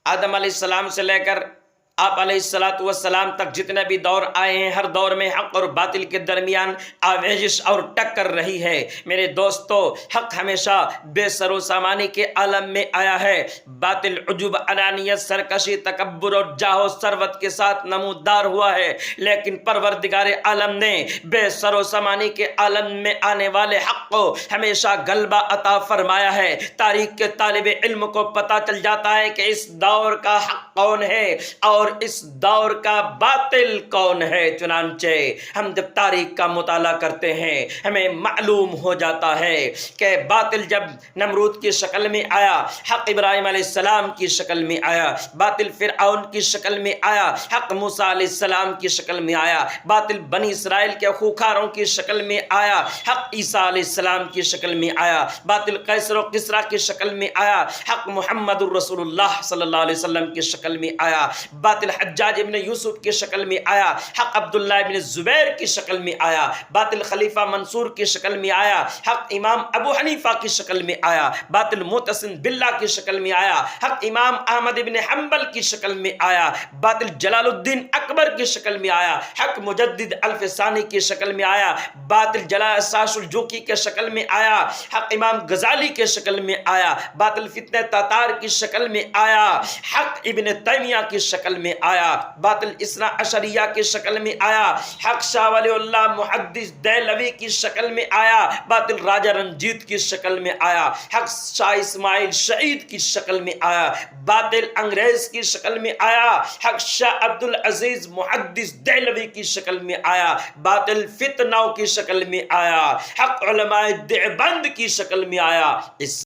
آدم علیہ السلام سے لے کر آپ علیہ الصلاۃ والسلام تک جتنے بھی دور آئے ہیں، ہر دور میں حق اور باطل کے درمیان آویزش اور ٹکر رہی ہے۔ میرے دوستو، حق ہمیشہ بے سر و سامانی کے عالم میں آیا ہے، باطل عجب، انانیت، سرکشی، تکبر اور جاہ و ثروت کے ساتھ نمودار ہوا ہے، لیکن پروردگار عالم نے بے سر و سامانی کے عالم میں آنے والے حق کو ہمیشہ غلبہ عطا فرمایا ہے۔ تاریخ کے طالب علم کو پتہ چل جاتا ہے کہ اس دور کا حق کون ہے اور اس دور کا باطل کون ہے۔ چنانچہ ہم جب تاریخ کا مطالعہ کرتے ہیں، ہمیں معلوم ہو جاتا ہے کہ باطل جب نمرود کی شکل میں آیا، حق ابراہیم علیہ السلام کی شکل میں آیا، باطل فرعون کی شکل میں آیا، حق موسیٰ علیہ السلام کی شکل میں آیا، باطل بنی اسرائیل کے خوکاروں کی شکل میں آیا، حق عیسیٰ علیہ السلام کی شکل میں آیا، باطل قیصر و کسریٰ کی شکل میں آیا، حق محمد الرسول اللہ صلی اللہ علیہ وسلم کی شکل میں آیا، باطل حجاج ابن یوسف کی شکل میں آیا، حق عبداللہ ابن زبیر کی شکل میں آیا، باطل خلیفہ منصور کی شکل میں آیا، حق امام ابو حنیفہ کی شکل میں آیا، باطل معتصم باللہ کی شکل میں آیا، حق امام احمد ابن حنبل کی شکل میں آیا، باطل جلال الدین اکبر کی شکل میں آیا، حق مجدد الف ثانی کی شکل میں آیا، باطل جلال ساش الجوکی کے شکل میں آیا، حق امام غزالی کے شکل میں آیا، باطل فتنہ تاتار کی شکل میں آیا، حق ابن تیمیہ کی شکل میں آیا، باطل اثنا عشریہ کی شکل میں آیا، حق شاہ ولی اللہ محدث دہلوی کی شکل میں آیا، باطل راجہ رنجیت کی شکل میں آیا، حق شاہ اسماعیل شہید کی شکل میں آیا، باطل انگریز کی شکل میں آیا، حق شاہ عبدالعزیز محدث دہلوی کی شکل میں آیا، باطل فتنوں کی شکل میں آیا، حق علماء دیوبند کی شکل میں آیا۔ اس